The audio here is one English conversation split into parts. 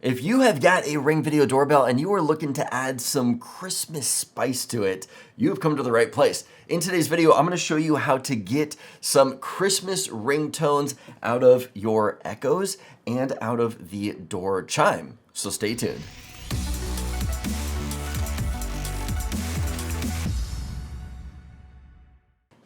If you have got a Ring Video doorbell and you are looking to add some Christmas spice to it, you've come to the right place. In today's video, I'm going to show you how to get some Christmas ringtones out of your Echoes and out of the door chime. So stay tuned.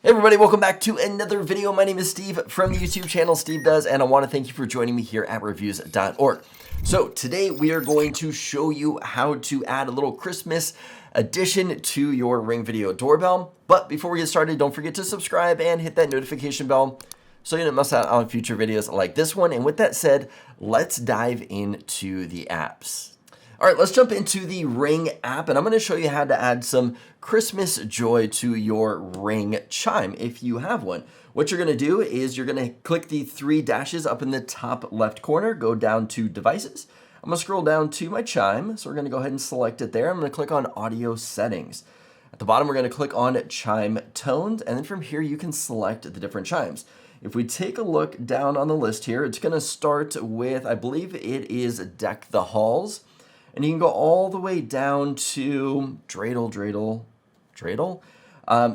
Hey everybody, welcome back to another video. My name is Steve from the YouTube channel Steve Does, and I want to thank you for joining me here at reviews.org. So today we are going to show you how to add a little Christmas addition to your Ring Video doorbell. But before we get started, don't forget to subscribe and hit that notification bell so you don't miss out on future videos like this one. And with that said, let's dive into the apps. All right, let's jump into the Ring app, and I'm going to show you how to add some Christmas joy to your Ring chime if you have one. What you're going to do is you're going to click the three dashes up in the top left corner, go down to devices. I'm going to scroll down to my chime, so we're going to go ahead and select it there. I'm going to click on audio settings. At the bottom, we're going to click on chime tones, and then from here you can select the different chimes. If we take a look down on the list here, it's going to start with, I believe it is Deck the Halls. And you can go all the way down to dreidel.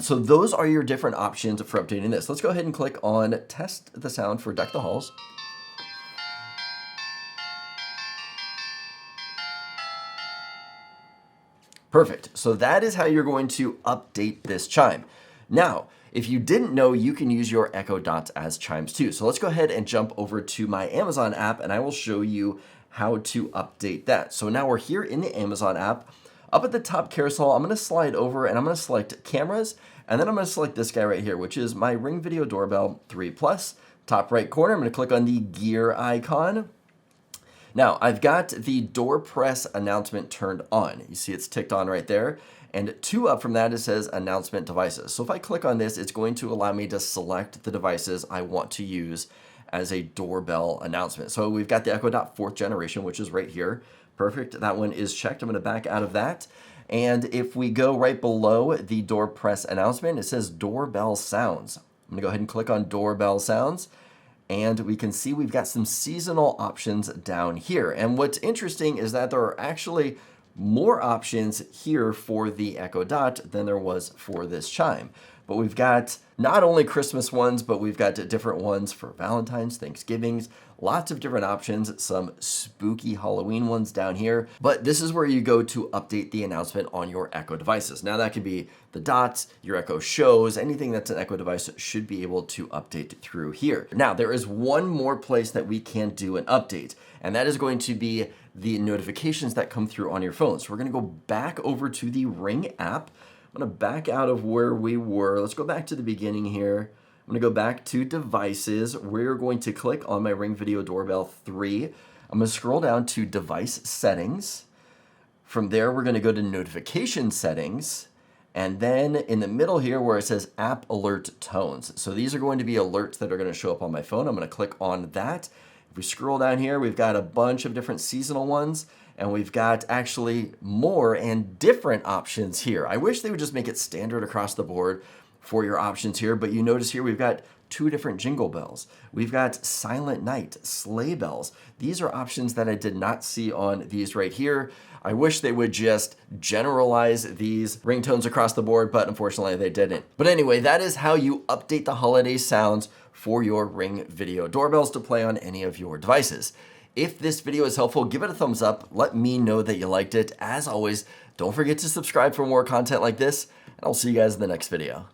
So those are your different options for updating this. Let's go ahead and click on test the sound for Deck the Halls. Perfect. So that is how you're going to update this chime. Now, if you didn't know, you can use your Echo Dots as chimes too. So let's go ahead and jump over to my Amazon app, and I will show you how to update that. So now we're here in the Amazon app. Up at the top carousel, I'm going to slide over and I'm going to select cameras, and then I'm going to select this guy right here, which is my Ring Video Doorbell 3 Plus. Top right corner, I'm going to click on the gear icon. Now, I've got the door press announcement turned on. You see it's ticked on right there. And two up from that, it says announcement devices. So if I click on this, it's going to allow me to select the devices I want to use as a doorbell announcement. So we've got the Echo Dot 4th generation, which is right here. Perfect. That one is checked. I'm going to back out of that. And if we go right below the door press announcement, it says doorbell sounds. I'm going to go ahead and click on doorbell sounds. And we can see we've got some seasonal options down here. And what's interesting is that there are actually more options here for the Echo Dot than there was for this chime. But we've got not only Christmas ones, but we've got different ones for Valentine's, Thanksgivings, lots of different options, some spooky Halloween ones down here. But this is where you go to update the announcement on your Echo devices. Now that could be the Dots, your Echo Shows, anything that's an Echo device should be able to update through here. Now there is one more place that we can do an update, and that is going to be the notifications that come through on your phone. So we're gonna go back over to the Ring app. I'm going to back out of where we were. Let's go back to the beginning here. I'm going to go back to devices. We're going to click on my Ring Video Doorbell 3. I'm going to scroll down to device settings. From there, we're going to go to notification settings. And then in the middle here where it says app alert tones. So these are going to be alerts that are going to show up on my phone. I'm going to click on that. If we scroll down here, we've got a bunch of different seasonal ones. And we've got actually more and different options here. I wish they would just make it standard across the board for your options here, but you notice here we've got two different jingle bells. We've got Silent Night, sleigh bells. These are options that I did not see on these right here. I wish they would just generalize these ringtones across the board, but unfortunately they didn't. But anyway, that is how you update the holiday sounds for your Ring Video doorbells to play on any of your devices. If this video is helpful, give it a thumbs up. Let me know that you liked it. As always, don't forget to subscribe for more content like this, and I'll see you guys in the next video.